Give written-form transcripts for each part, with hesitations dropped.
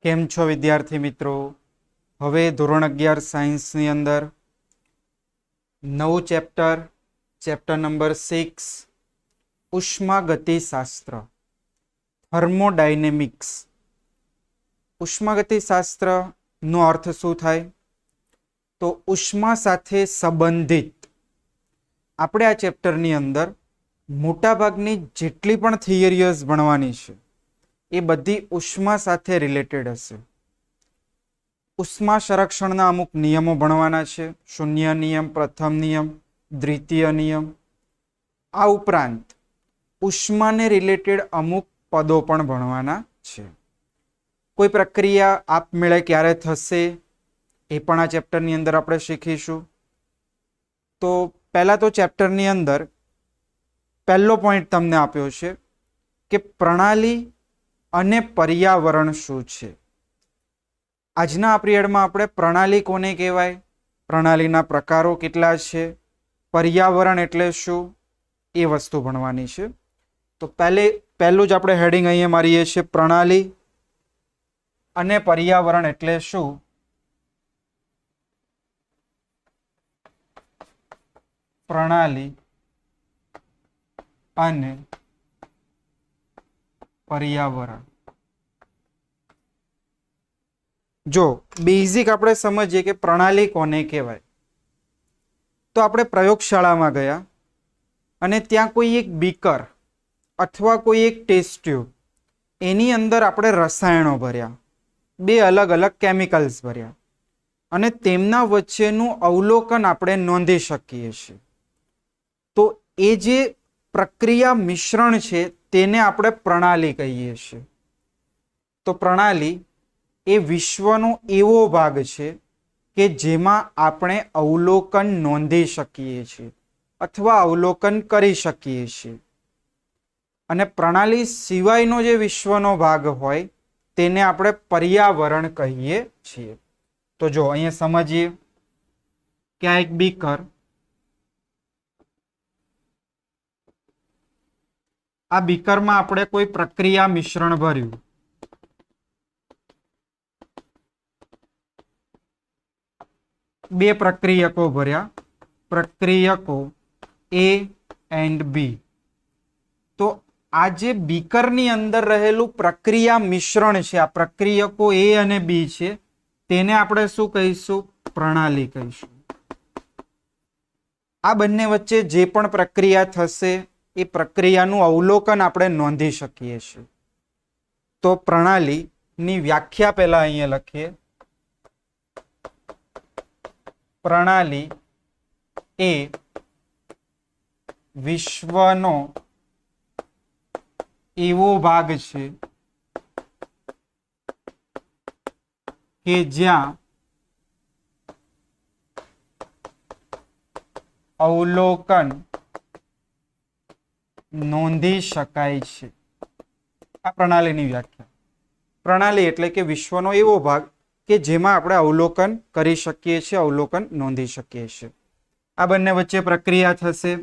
केम छो विद्यार्थी मित्रों। हवे धोरण 11 साइंसनी अंदर नवुं चेप्टर नंबर 6 उष्मागतिशास्त्र थर्मोडायनेमिक्स। उष्मागतिशास्त्र नो अर्थ शुं थाय? तो उष्मा साथे संबंधित आपणे आ चेप्टरनी अंदर मोटा भागनी जेटली पण थियरीज भणवानी छे ए बधी उष्मा साथे रिलेटेड हशे। उष्मा संरक्षणना अमुक नियमो भणवाना छे, शून्य नियम, प्रथम नियम, द्वितीय नियम। आ उपरांत उष्मा ने रिलेटेड अमुक पदों पण भणवाना छे। कोई प्रक्रिया आपमेळे क्यारे थशे ए पण आ चेप्टरनी अंदर आपणे शीखीशुं। तो पहला तो चेप्टरनी अंदर पहलो पॉइंट तमने आप्यो छे के प्रणाली अने पर्यावरण शुं छे। आजना पीरियड में आपणे प्रणाली कोने कहेवाय, प्रणालीना प्रकारो केटला छे, पर्यावरण एटले शुं ए वस्तु भणवानी छे। तो पहलू ज आपणे हेडिंग अहींया मारीए छीए, प्रणाली अने पर्यावरण एटले शुं। प्रणाली अने पर्यावरण। जो बेसिक आपणे समझीए के प्रणाली कोने कहेवाय, तो आपणे प्रयोगशाळामां गया अने त्यां कोई एक बीकर अथवा कोई एक टेस्ट ट्यूब एनी अंदर आपणे रसायणो भर्या, बे अलग अलग केमिकल्स भर्या अने तेमना वच्चेनुं अवलोकन आपणे नोंधी शकीए छीए। तो ए जे प्रक्रिया मिश्रण छे तेने आपणे प्रणाली कहीए छीए। तो प्रणाली ए विश्वनो एवो भाग छे के जेमां आपणे अवलोकन नोंधी शकीए छीए अथवा अवलोकन करी शकीए छीए। अने प्रणाली सिवायनो जे विश्वनो भाग होय तेने आपणे पर्यावरण कहीए छीए। तो जो अहींया समजीए के आ एक बीकर, आ बीकर में आपणे कोई प्रक्रिया मिश्रण भर्યું, बे प्रक्रियको भर्या, प्रक्रियको ए एंड बी। तो आज बीकर नी अंदर रहेलू प्रक्रिया मिश्रण छे, आ प्रक्रियको ए अने बी छे, तेने आपणे शुं कहीशुं? प्रणाली कहीशुं। आ बंने वच्चे जे पण प्रक्रिया थशे ए प्रक्रियानुं अवलोकन आपणे नोंधी शकीए छीए। तो प्रणाली नी व्याख्या पहेला अहींया लखीए। प्रणाली ए विश्वनो एवो भाग छे के ज्यां अवलोकन नोंधी शकाय छे। आ प्रणालीनी व्याख्या। प्रणाली एटले के विश्वनो एवो भाग के जेमां आपणे अवलोकन करी शकीए छीए, अवलोकन नोंधी शकीए छीए। आ बंने वच्चे प्रक्रिया थशे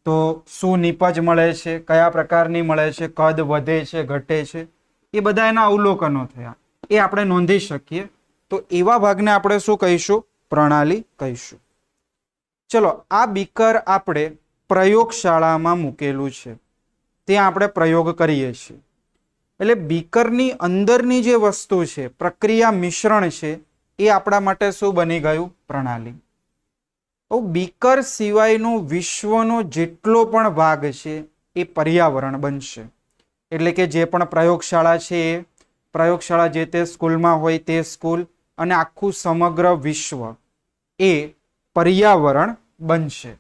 तो शुं निपज मळे छे, कया प्रकारनी मळे छे, कद वधे छे, घटे छे, ए बधा एना अवलोकनो थया, ए आपणे नोंधी शकीए। तो एवा भागने आपणे शुं कहीशुं? प्रणाली कहीशुं। चलो, आ बीकर आपणे प्रयोगशाळामां मूकेलुं छे, त्यां आपणे प्रयोग करीए छीए। એટલે બીકરની અંદરની જે વસ્તુ છે, પ્રક્રિયા મિશ્રણ છે, એ આપણા માટે શું બની ગયું? પ્રણાલી। તો બીકર સિવાયનો વિશ્વનો જેટલો પણ ભાગ છે એ પર્યાવરણ બનશે। એટલે કે જે પણ પ્રયોગશાળા છે એ પ્રયોગશાળા જે તે સ્કૂલમાં હોય તે સ્કૂલ અને આખું સમગ્ર વિશ્વ એ પર્યાવરણ બનશે।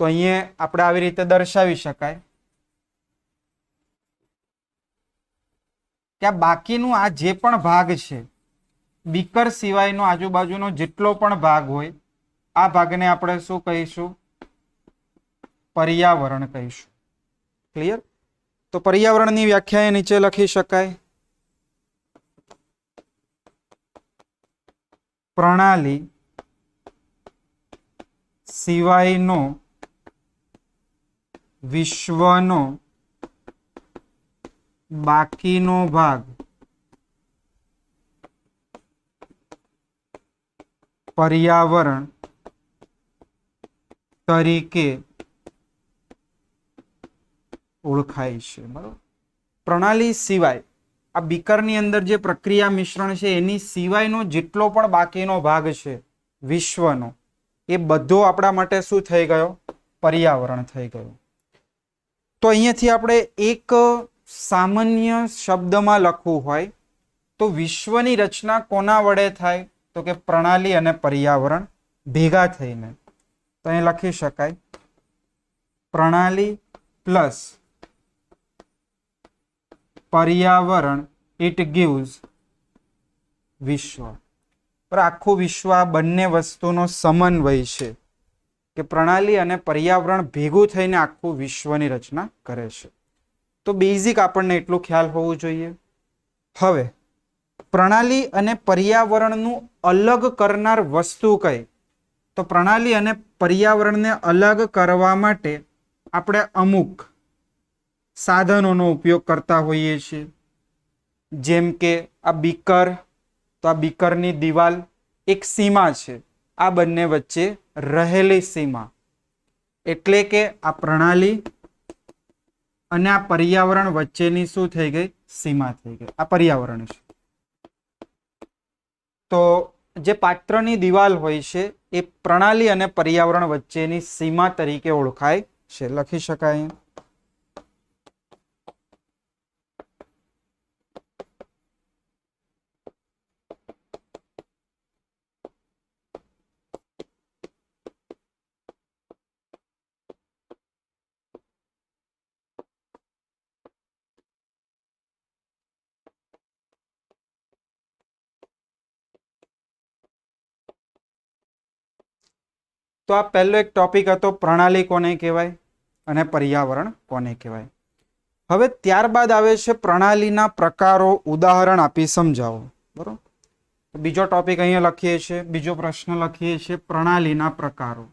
તો અહીંયા આપણે આવી રીતે દર્શાવી શકાય કે બાકીનું આ જે પણ ભાગ છે, બીકર સિવાયનો આજુબાજુનો જેટલો પણ ભાગ હોય, આ ભાગને આપણે શું કહીશું? पर्यावरण कहीशुं। क्लियर? तो पर्यावरणनी व्याख्या नीचे लखी शकाय। प्रणाली सिवायनो विश्वनो बाकीनो भाग पर्यावरण तरीके ओळखाय छे। बराबर। प्रणाली सिवाय आ बीकरनी अंदर जे प्रक्रिया मिश्रण छे एनी सिवायनो जेटलो पण बाकीनो भाग छे विश्वनो ए बधो आपणा माटे शुं थई गयो? पर्यावरण थई गयो। तो अहींयाथी आपणे एक सामान्य शब्दमां लखवुं होय तो विश्वनी रचना कोना वडे थाय? तो के प्रणाली अने पर्यावरण भेगा थईने। तो अहीं लखी शकाय प्रणाली प्लस पर्यावरण इट गिव्स विश्व। पर आखुं विश्व आ बंने वस्तुनो समन्वय छे कि प्रणाली अने पर्यावरण भेगुं थईने आखुं विश्वनी रचना करे छे। तो बेसिक आपणने एटલું ख्याल होवुं जोईए। हवे प्रणाली अने पर्यावरणनुं अलग करनार वस्तु कई? तो प्रणाली अने पर्यावरणने अलग करवा माटे आपणे अमुक साधनोनो उपयोग करता होईए छीए। जेम के आ बीकर, तो आ बीकरनी दीवाल एक सीमा छे, आ बंने वच्चे रहेली सीमा, एटले के आ प्रणाली अने आ पर्यावरण वच्चेनी शुं थई गई? सीमा थई गई। आ पर्यावरण छे। तो जे पात्रनी दीवाल होय छे ए प्रणाली अने पर्यावरण वच्चेनी सीमा तरीके ओळखाय छे। लखी शकाय तो आ पहलो एक टॉपिक हतो प्रणाली कोने कहेवाय अने पर्यावरण कोने कहेवाय। हवे त्यारबाद आवे छे प्रणालीना प्रकारो, उदाहरण आपी समजावो। बरोबर। बीजो टॉपिक अहींया लखीए छे, बीजो प्रश्न लखीए छे प्रणालीना प्रकारो।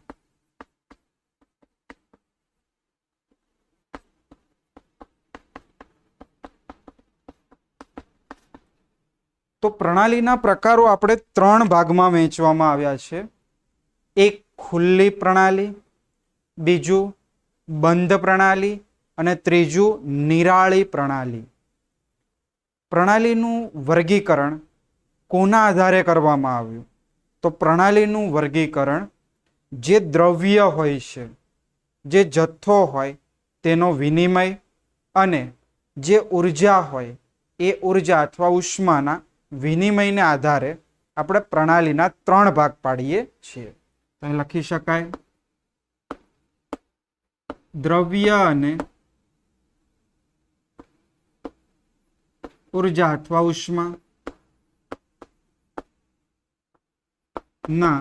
तो प्रणालीना प्रकारो आपणे 3 भागमां वहेंचवामां आव्या छे। एक खुल्ली प्रणाली, बीजू बंध प्रणाली अने त्रीजू निराळी प्रणाली। प्रणालीनुं वर्गीकरण कोना आधारे करवामां आव्युं? तो प्रणालीनुं वर्गीकरण जे द्रव्य होय छे, जे जथ्थो होय तेनो विनिमय अने जे ऊर्जा होय ए ऊर्जा अथवा उष्माना विनिमयने आधारे આપણે પ્રણાલીના 3 ભાગ પાડીએ છીએ। તો અહીં લખી શકાય દ્રવ્ય અને ऊर्जा अथवा उष्मा ना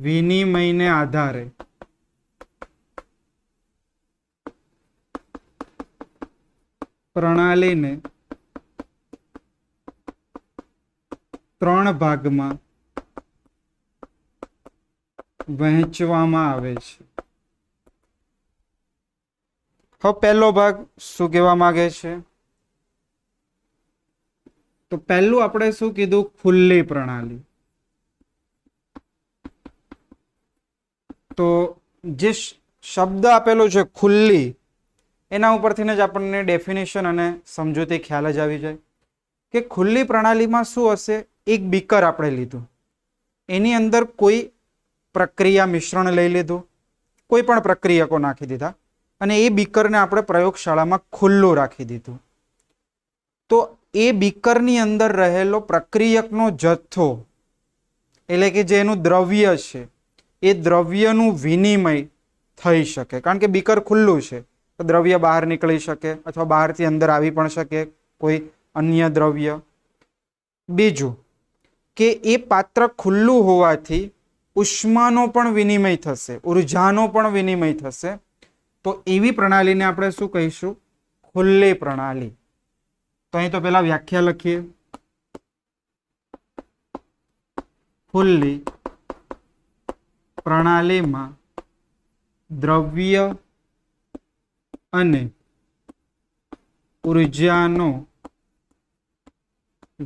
विनिमयने आधारे प्रणालीने 3 भागमां वहेंचवामां आवे छे। હવે પહેલો ભાગ શું કહેવા માંગે છે? તો પહેલું આપણે શું કીધું? ખુલ્લી પ્રણાલી। તો જે શબ્દ આપેલો છે ખુલ્લી, એના ઉપરથી જ આપણને ડેફિનેશન અને સમજૂતી ખ્યાલ જ આવી જાય કે ખુલ્લી પ્રણાલીમાં શું હશે? એક બીકર આપણે લીધું, એની અંદર કોઈ પ્રક્રિયા મિશ્રણ લઈ લીધું, કોઈ પણ પ્રક્રિયકો નાખી દીધા અને એ બીકરને આપણે પ્રયોગશાળામાં ખુલ્લું રાખી દીધું। તો એ બીકરની અંદર રહેલો પ્રક્રિયકનો જથ્થો એટલે કે જે એનું દ્રવ્ય છે એ દ્રવ્યનું વિનિમય થઈ શકે, કારણ કે બીકર ખુલ્લું છે તો દ્રવ્ય બહાર નીકળી શકે અથવા બહારથી અંદર આવી પણ શકે કોઈ અન્ય દ્રવ્ય। બીજું કે એ પાત્ર ખુલ્લું હોવાથી ઉષ્માનો પણ વિનિમય થશે, ઉર્જાનો પણ વિનિમય થશે। तो एवी प्रणाली ने आपणे शुं कहीशुं? खुल्ली प्रणाली। तो अहीं तो पहला व्याख्या लखीए। खुल्ली प्रणाली में द्रव्य अने ऊर्जानो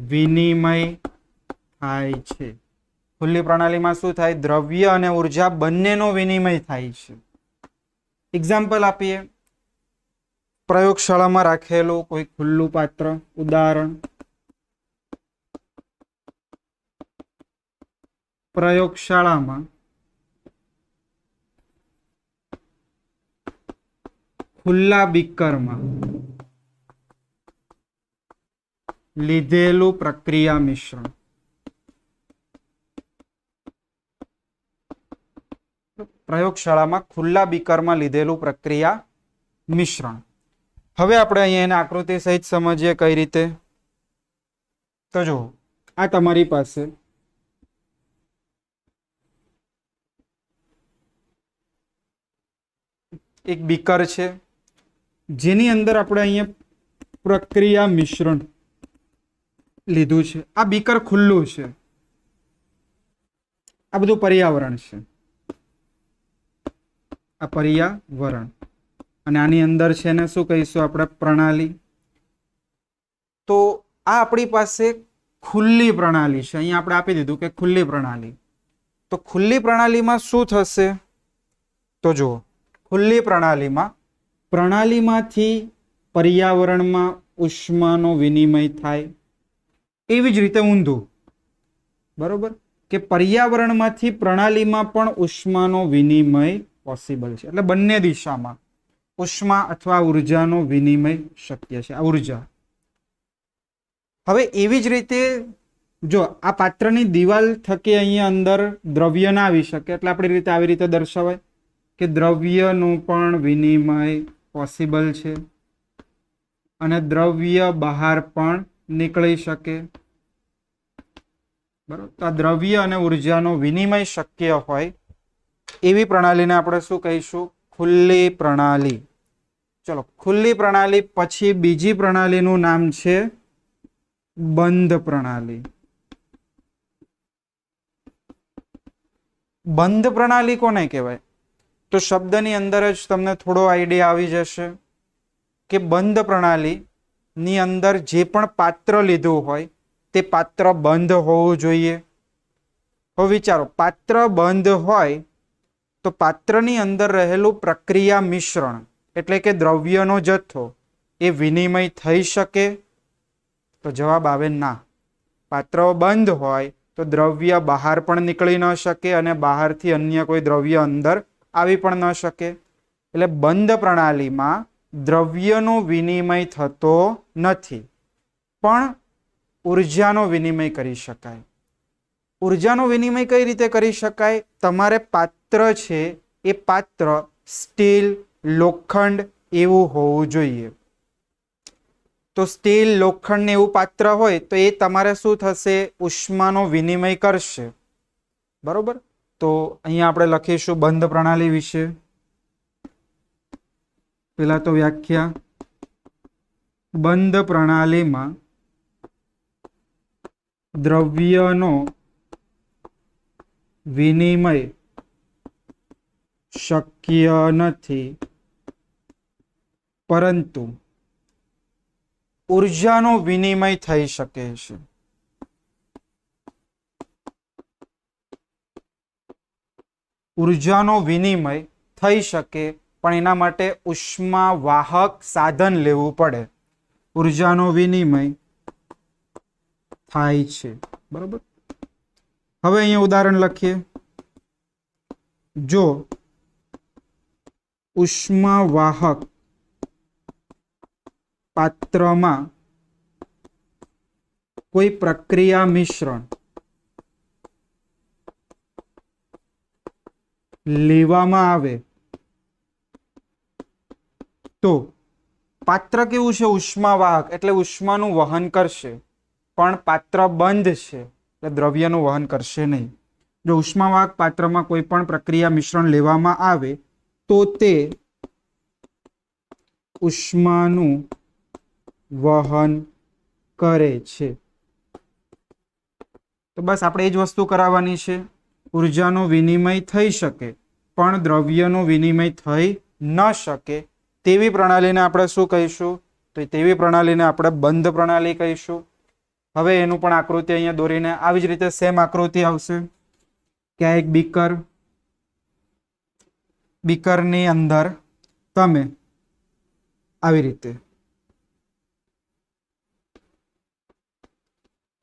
विनिमय થાય છે. ખુલ્લી પ્રણાલીમાં શું થાય? દ્રવ્ય અને ઉર્જા બંનેનો વિનિમય થાય છે. એક્ઝામ્પલ આપીએ. પ્રયોગશાળામાં રાખેલું કોઈ ખુલ્લું પાત્ર. ઉદાહરણ, પ્રયોગશાળામાં ખુલ્લા બીકરમાં લીધેલું પ્રક્રિયા મિશ્રણ. પ્રયોગશાળામાં ખુલ્લા બીકરમાં લીધેલું પ્રક્રિયા મિશ્રણ. હવે આપણે અહીંયા એને આકૃતિ સહિત સમજીએ કઈ રીતે. તો જો આ તમારી પાસે એક બીકર છે, જેની અંદર આપણે અહીંયા પ્રક્રિયા મિશ્રણ લીધું છે. આ બીકર ખુલ્લું છે. આ બધું પર્યાવરણ છે. આ પર્યાવરણ અને આની અંદર છે ને શું કહીશું આપણે? પ્રણાલી. તો આ આપણી પાસે ખુલ્લી પ્રણાલી છે. અહીંયા આપણે આપી દીધું કે ખુલ્લી પ્રણાલી. તો ખુલ્લી પ્રણાલીમાં શું થશે? તો જુઓ, ખુલ્લી પ્રણાલીમાંથી પર્યાવરણમાં ઉષ્માનો વિનિમય થાય. એવી જ રીતે ઊંધું, બરોબર, કે પર્યાવરણમાંથી પ્રણાલીમાં પણ ઉષ્માનો વિનિમય પોસિબલ છે. એટલે બંને દિશામાં ઉષ્મા અથવા ઉર્જાનો વિનિમય શક્ય છે. આ ઉર્જા. હવે એવી જ રીતે જો આ પાત્રની દિવાલ થકી અહીંયા અંદર દ્રવ્ય ના આવી શકે, એટલે આપણી રીતે આવી રીતે દર્શાવાય કે દ્રવ્યનું પણ વિનિમય પોસિબલ છે અને દ્રવ્ય બહાર પણ નીકળી શકે. બરાબર. તો આ દ્રવ્ય અને ઉર્જાનો વિનિમય શક્ય હોય એવી પ્રણાલીને આપણે શું કહીશું? ખુલ્લી પ્રણાલી. ચલો, ખુલ્લી પ્રણાલી પછી બીજી પ્રણાલીનું નામ છે બંધ પ્રણાલી. બંધ પ્રણાલી કોને કહેવાય? તો શબ્દની અંદર જ તમને થોડો આઈડિયા આવી જશે કે બંધ પ્રણાલીની અંદર જે પણ પાત્ર લીધું હોય તે પાત્ર બંધ હોવું જોઈએ. હવે વિચારો, પાત્ર બંધ હોય તો પાત્રની અંદર રહેલું પ્રક્રિયા મિશ્રણ એટલે કે દ્રવ્યનો જથ્થો એ વિનિમય થઈ શકે? તો જવાબ આવે ના. પાત્ર બંધ હોય તો દ્રવ્ય બહાર પણ નીકળી ન શકે અને બહારથી અન્ય કોઈ દ્રવ્ય અંદર આવી પણ ન શકે. એટલે બંધ પ્રણાલીમાં દ્રવ્યનો વિનિમય થતો નથી, પણ ઉર્જાનો વિનિમય કરી શકાય. ઉર્જાનો વિનિમય કઈ રીતે કરી શકાય? તમારે પાત્ર છે એ પાત્ર સ્ટીલ, લોખંડ એવું હોવું જોઈએ. તો સ્ટીલ, લોખંડ ને એવું પાત્ર હોય તો એ તમારે શું થશે? ઉષ્માનો વિનિમય કરશે. બરોબર. તો અહીંયા આપણે લખીશું બંધ પ્રણાલી વિશે. પેલા તો વ્યાખ્યા. બંધ પ્રણાલીમાં દ્રવ્યનો વિનિમય શક્ય નથી, પરંતુ ઉર્જાનો વિનિમય થઈ શકે છે. ઉર્જાનો વિનિમય થઈ શકે, પણ એના માટે ઉષ્મા વાહક સાધન લેવું પડે. ઉર્જાનો વિનિમય થાય છે. બરોબર. હવે અહીંયા ઉદાહરણ લખીએ. જો ઉષ્મા વાહક પાત્રમાં કોઈ પ્રક્રિયા મિશ્રણ લેવામાં આવે તો પાત્ર કેવું છે? ઉષ્મા વાહક એટલે ઉષ્માનું વહન કરશે, પણ પાત્ર બંધ છે એટલે દ્રવ્યનું વહન કરશે નહીં. જો ઉષ્માવાહક પાત્રમાં કોઈ પણ પ્રક્રિયા મિશ્રણ લેવામાં આવે તો તે ઉષ્માનું વહન કરે છે. તો બસ આપણે એ જ વસ્તુ કરાવવાની છે. ઉર્જાનો વિનિમય થઈ શકે પણ દ્રવ્યનો વિનિમય થઈ ન શકે તેવી પ્રણાલીને આપણે શું કહીશું? તો તેવી પ્રણાલીને આપણે બંધ પ્રણાલી કહીશું. હવે એનું પણ આકૃતિ અહીંયા દોરીને આવી જ રીતે સેમ આકૃતિ આવશે કે આ એક બીકરની અંદર તમે આવી રીતે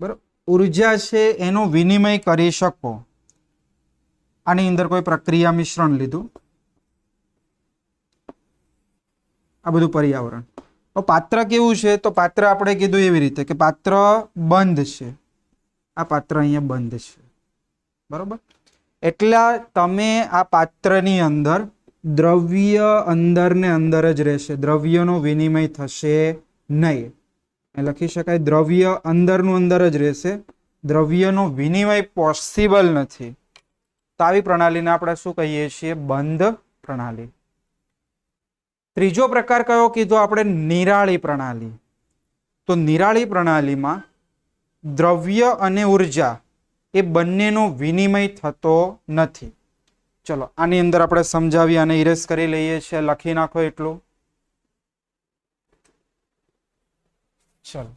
બરાબર ઉર્જા છે એનો વિનિમય કરી શકો. આની અંદર કોઈ પ્રક્રિયા મિશ્રણ લીધું, આ બધું પર્યાવરણ. તો પાત્ર કેવું છે? તો પાત્ર આપણે કીધું એવી રીતે કે પાત્ર બંધ છે. આ પાત્ર અહીંયા બંધ છે, બરોબર. એટલે તમે આ પાત્રની અંદર દ્રવ્ય અંદર ને અંદર જ રહેશે, દ્રવ્યનો વિનિમય થશે નહીં. લખી શકાય દ્રવ્ય અંદરનું અંદર જ રહેશે, દ્રવ્યનો વિનિમય પોસિબલ નથી. તો આવી પ્રણાલીને આપણે શું કહીએ છીએ? બંધ પ્રણાલી. ત્રીજો પ્રકાર કયો કીધો આપણે? નિરાળી પ્રણાલી. તો નિરાળી પ્રણાલીમાં દ્રવ્ય અને ઉર્જા એ બંનેનો વિનિમય થતો નથી. ચલો આની અંદર આપણે સમજાવી અને ઇરેઝ કરી લઈએ છીએ. લખી નાખો એટલું. ચલો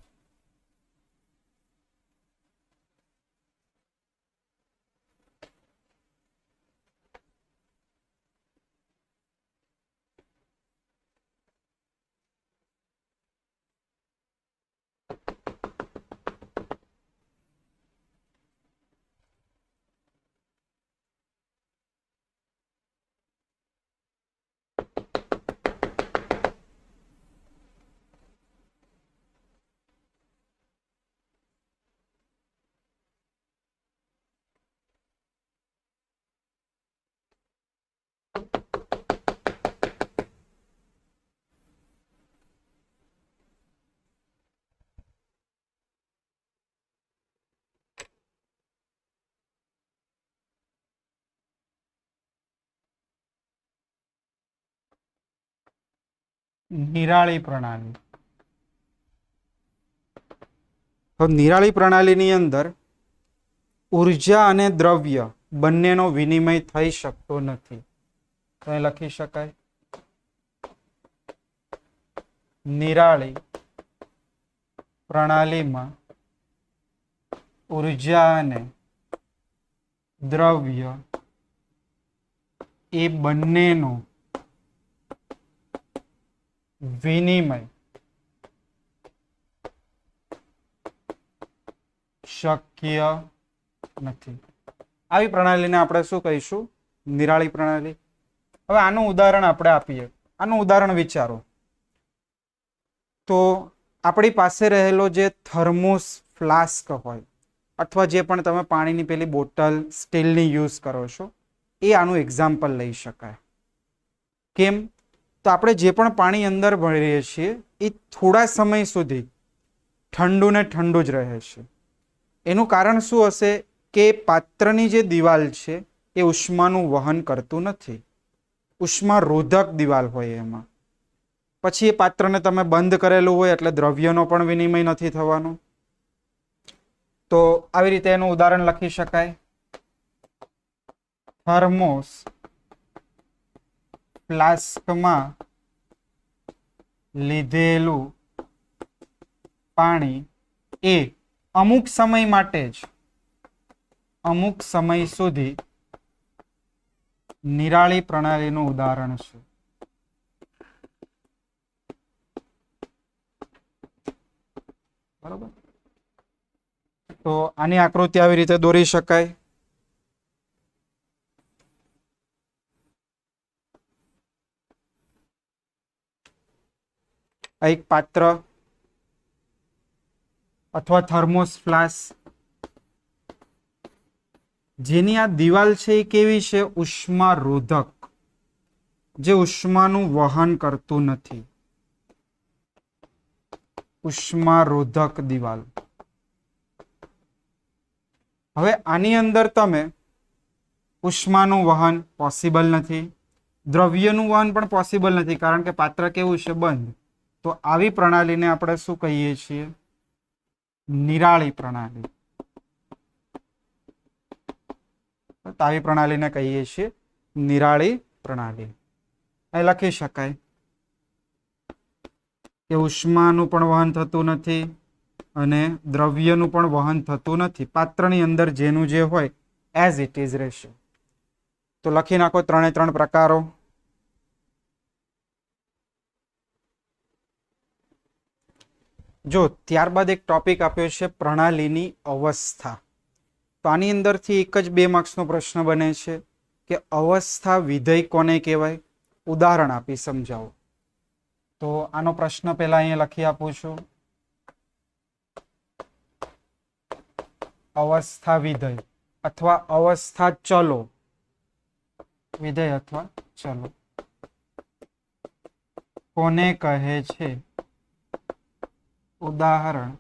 નિરાળી પ્રણાલી. તો નિરાળી પ્રણાલીની અંદર ઉર્જા અને દ્રવ્ય બંનેનો વિનિમય થઈ શકતો નથી. તો એ લખી શકાય નિરાળી પ્રણાલીમાં ઉર્જા અને દ્રવ્ય એ બંનેનો વિનિમય શક્ય નથી. આવી પ્રણાલીને આપણે શું કહીશું? નિરાળી પ્રણાલી. હવે આનું ઉદાહરણ આપણે આપીએ. આનું ઉદાહરણ વિચારો તો આપણી પાસે રહેલો જે થર્મોસ ફ્લાસ્ક હોય અથવા જે પણ તમે પાણીની પેલી બોટલ સ્ટીલની યુઝ કરો છો એ આનું એક્ઝામ્પલ લઈ શકાય. કેમ? તો આપણે જે પણ પાણી અંદર ભરીએ છીએ એ થોડા સમય સુધી ઠંડુ ને ઠંડુ જ રહે છે. એનું કારણ શું હશે? કે પાત્રની જે દિવાલ છે એ ઉષ્માનું વહન કરતું નથી, ઉષ્મા રોધક દિવાલ હોય એમાં. પછી એ પાત્રને તમે બંધ કરેલું હોય એટલે દ્રવ્યનો પણ વિનિમય નથી થવાનો. તો આવી રીતે એનું ઉદાહરણ લખી શકાય. થર્મોસ ફ્લાસ્કમાં લીધેલું પાણી એ અમુક સમય માટે જ, અમુક સમય સુધી નિરાળી પ્રણાલીનું ઉદાહરણ છે. બરોબર. તો આની આકૃતિ આવી રીતે દોરી શકાય. એક પાત્ર અથવા થર્મોસ ફ્લાસ્ક જેની આ દિવાલ છે એ કેવી છે? ઉષ્મા રોધક, જે ઉષ્માનું વહન કરતું નથી, ઉષ્મા રોધક દિવાલ. હવે આની અંદર તમે ઉષ્માનું વહન પોસિબલ નથી, દ્રવ્યનું વહન પણ પોસિબલ નથી કારણ કે પાત્ર કેવું છે? બંધ. તો આવી પ્રણાલીને આપણે શું કહીએ છીએ? નિરાળી પ્રણાલી. આવી પ્રણાલીને કહીએ છીએ નિરાળી પ્રણાલી. અહીં લખી શકાય કે ઉષ્માનું પણ વહન થતું નથી, અને દ્રવ્યનું પણ વહન થતું નથી. પાત્રની અંદર જેનું જે હોય એઝ ઇટ ઇઝ રહેશે. તો લખી નાખો 3 પ્રકારો. જો ત્યારબાદ એક ટોપિક આપ્યો છે પ્રણાલીની અવસ્થા. તો આની અંદરથી એક જ 2 માર્ક્સનો પ્રશ્ન બને છે કે અવસ્થા વિધેય કોને કહેવાય? ઉદાહરણ આપી સમજાવો. તો આનો પ્રશ્ન પહેલા અહીંયા લખી આપું છું. અવસ્થા વિધેય અથવા અવસ્થા ચલો, વિધેય અથવા ચલો કોને કહે છે? ઉદાહરણ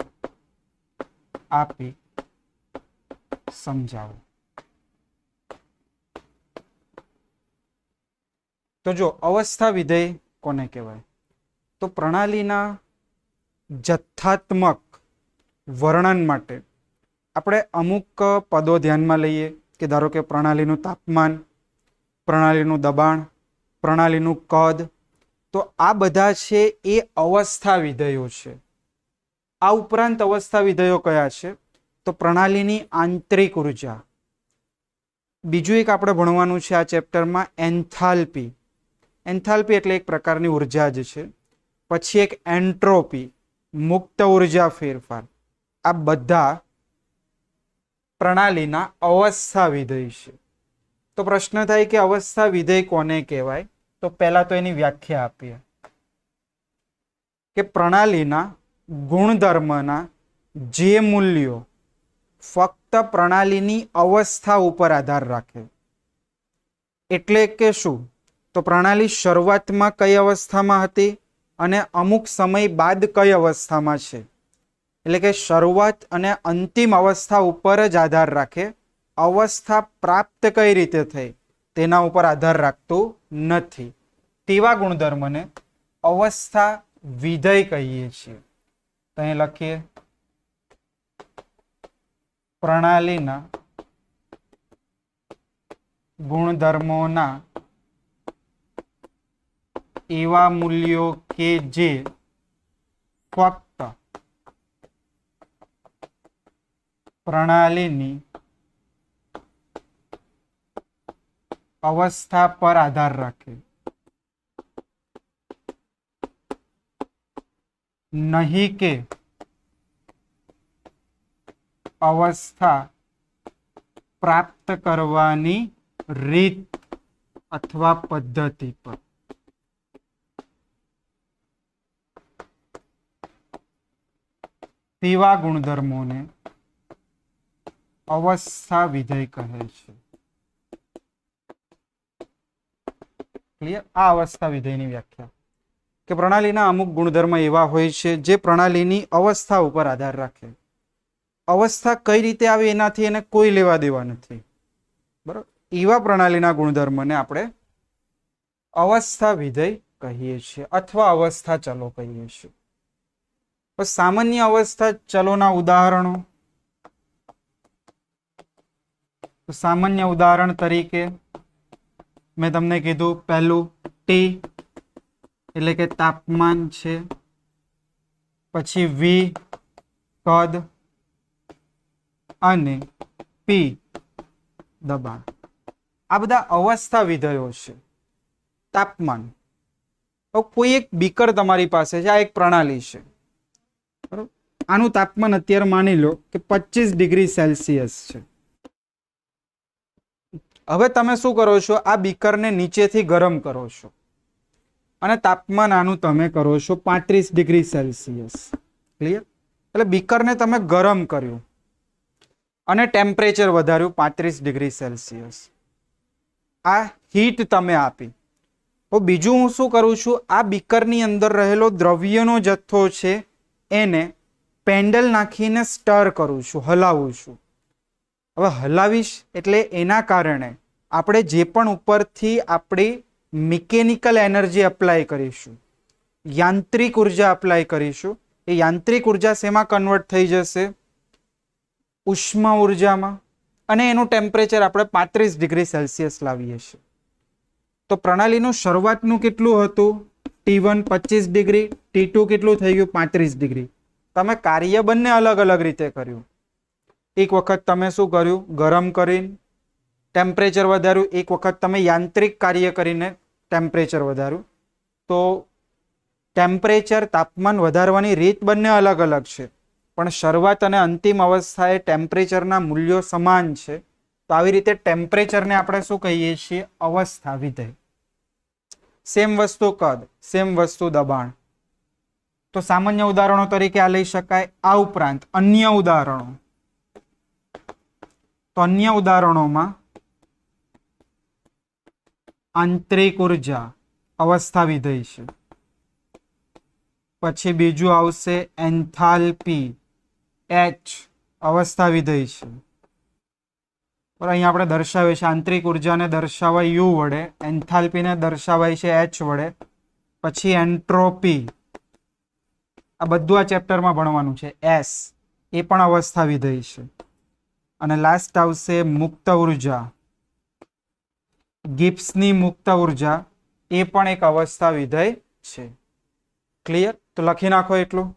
આપી સમજાવો. તો જો અવસ્થા વિધેય કોને કહેવાય? તો પ્રણાલીના જથ્થાત્મક વર્ણન માટે આપણે અમુક પદો ધ્યાનમાં લઈએ કે ધારો કે પ્રણાલીનું તાપમાન, પ્રણાલીનું દબાણ, પ્રણાલીનું કદ. તો આ બધા છે એ અવસ્થા વિધેયો છે. આ ઉપરાંત અવસ્થા વિધેયો કયા છે? તો પ્રણાલીની આંતરિક ઉર્જા. બીજું એક આપણે ભણવાનું છે આ ચેપ્ટરમાં એન્થાલ્પી. એન્થાલ્પી એટલે એક પ્રકારની ઉર્જા જ છે. પછી એક એન્ટ્રોપી, મુક્ત ઉર્જા ફેરફાર. આ બધા પ્રણાલીના અવસ્થા વિધેય છે. તો પ્રશ્ન થાય કે અવસ્થા વિધેય કોને કહેવાય? તો પહેલા તો એની વ્યાખ્યા આપીએ કે પ્રણાલીના ગુણધર્મના જે મૂલ્યો ફક્ત પ્રણાલીની અવસ્થા ઉપર આધાર રાખે. એટલે કે શું? તો પ્રણાલી શરૂઆતમાં કઈ અવસ્થામાં હતી અને અમુક સમય બાદ કઈ અવસ્થામાં છે. એટલે કે શરૂઆત અને અંતિમ અવસ્થા ઉપર જ આધાર રાખે. અવસ્થા પ્રાપ્ત કઈ રીતે થઈ તેના ઉપર આધાર રાખતું નથી. તેવા ગુણધર્મને અવસ્થા વિધેય કહીએ છીએ. તો અહીં લખીએ પ્રણાલીના ગુણધર્મોના એવા મૂલ્યો કે જે ફક્ત પ્રણાલીની અવસ્થા પર આધાર રાખે, નહીં કે અવસ્થા પ્રાપ્ત કરવાની રીત અથવા પદ્ધતિ પર. તેવા ગુણધર્મોને અવસ્થા વિધેય કહે છે. ક્લિયર? આ અવસ્થા વિધેયની વ્યાખ્યા કે પ્રણાલીના અમુક ગુણધર્મ એવા હોય છે જે પ્રણાલીની અવસ્થા ઉપર આધાર રાખે. અવસ્થા કઈ રીતે આવે એનાથી એને કોઈ લેવા દેવા નથી. બરાબર? એવા પ્રણાલીના ગુણધર્મને આપણે અવસ્થા વિધેય કહીએ છીએ અથવા અવસ્થા ચલો કહીએ છીએ. સામાન્ય અવસ્થા ચલોના ઉદાહરણો. સામાન્ય ઉદાહરણ તરીકે મેં તમને કીધું પહેલું ટી એટલે કે તાપમાન છે, પછી વી કદ અને પી દબાણ. આ બધા અવસ્થા વિધેયો છે. તાપમાન, કોઈ એક બીકર તમારી પાસે છે, આ એક પ્રણાલી છે. બરાબર? આનું તાપમાન અત્યારે માની લો કે 25 ડિગ્રી સેલ્સિયસ છે. હવે તમે શું કરો છો? આ બીકરને નીચેથી ગરમ કરો છો અને તાપમાન આનું તમે કરો છો 35 ડિગ્રી સેલ્સિયસ. ક્લિયર? એટલે બીકરને તમે ગરમ કર્યું અને ટેમ્પરેચર વધાર્યું 35 ડિગ્રી સેલ્સિયસ. આ હીટ તમે આપી. તો બીજું હું શું કરું છું? આ બીકરની અંદર રહેલો દ્રવ્યનો જથ્થો છે એને પેન્ડલ નાખીને સ્ટર કરું છું, હલાવું છું. હવે હલાવીશ એટલે એના કારણે આપણે જે પણ ઉપરથી આપણી મિકેનિકલ એનર્જી અપ્લાય કરીશું, યાંત્રિક ઉર્જા અપ્લાય કરીશું, એ યાંત્રિક ઉર્જા શેમાં કન્વર્ટ થઈ જશે? ઉષ્મા ઉર્જામાં. અને એનું ટેમ્પરેચર આપણે 35 ડિગ્રી સેલ્સિયસ લાવીએ છીએ. તો પ્રણાલીનું શરૂઆતનું કેટલું હતું? T1 25 ડિગ્રી, T2 કેટલું થઈ ગયું? 35 ડિગ્રી. તમે કાર્ય બંને અલગ અલગ રીતે કર્યું. એક વખત તમે શું કર્યું? ગરમ કરીને ટેમ્પરેચર વધાર્યું. એક વખત તમે યાંત્રિક કાર્ય કરીને ટેમ્પરેચર વધાર્યું. તો ટેમ્પરેચર, તાપમાન વધારવાની રીત બંને અલગ અલગ છે, પણ શરૂઆત અને અંતિમ અવસ્થાએ ટેમ્પરેચરના મૂલ્યો સમાન છે. તો આવી રીતે ટેમ્પરેચરને આપણે શું કહીએ છીએ? અવસ્થા વિધેય. સેમ વસ્તુ કદ, સેમ વસ્તુ દબાણ. તો સામાન્ય ઉદાહરણો તરીકે આ લઈ શકાય. આ ઉપરાંત અન્ય ઉદાહરણો, તો અન્ય ઉદાહરણોમાં આંતરિક ઉર્જા અવસ્થા વિધેય છે. પછી બીજું આવશે એન્થાલ્પી, એચ અવસ્થા વિધેય છે. પણ અહીંયા આપણે દર્શાવીએ છીએ આંતરિક ઉર્જાને દર્શાવાય યુ વડે, એન્થાલ્પીને દર્શાવાય છે એચ વડે. પછી એન્ટ્રોપી, આ બધું આ ચેપ્ટરમાં ભણવાનું છે. એસ એ પણ અવસ્થા વિધેય છે. અને લાસ્ટ આવશે મુક્ત ઉર્જા, ગિબ્સની મુક્ત ઉર્જા, એ પણ એક અવસ્થા વિધેય છે. ક્લિયર? તો લખી નાખો એટલું.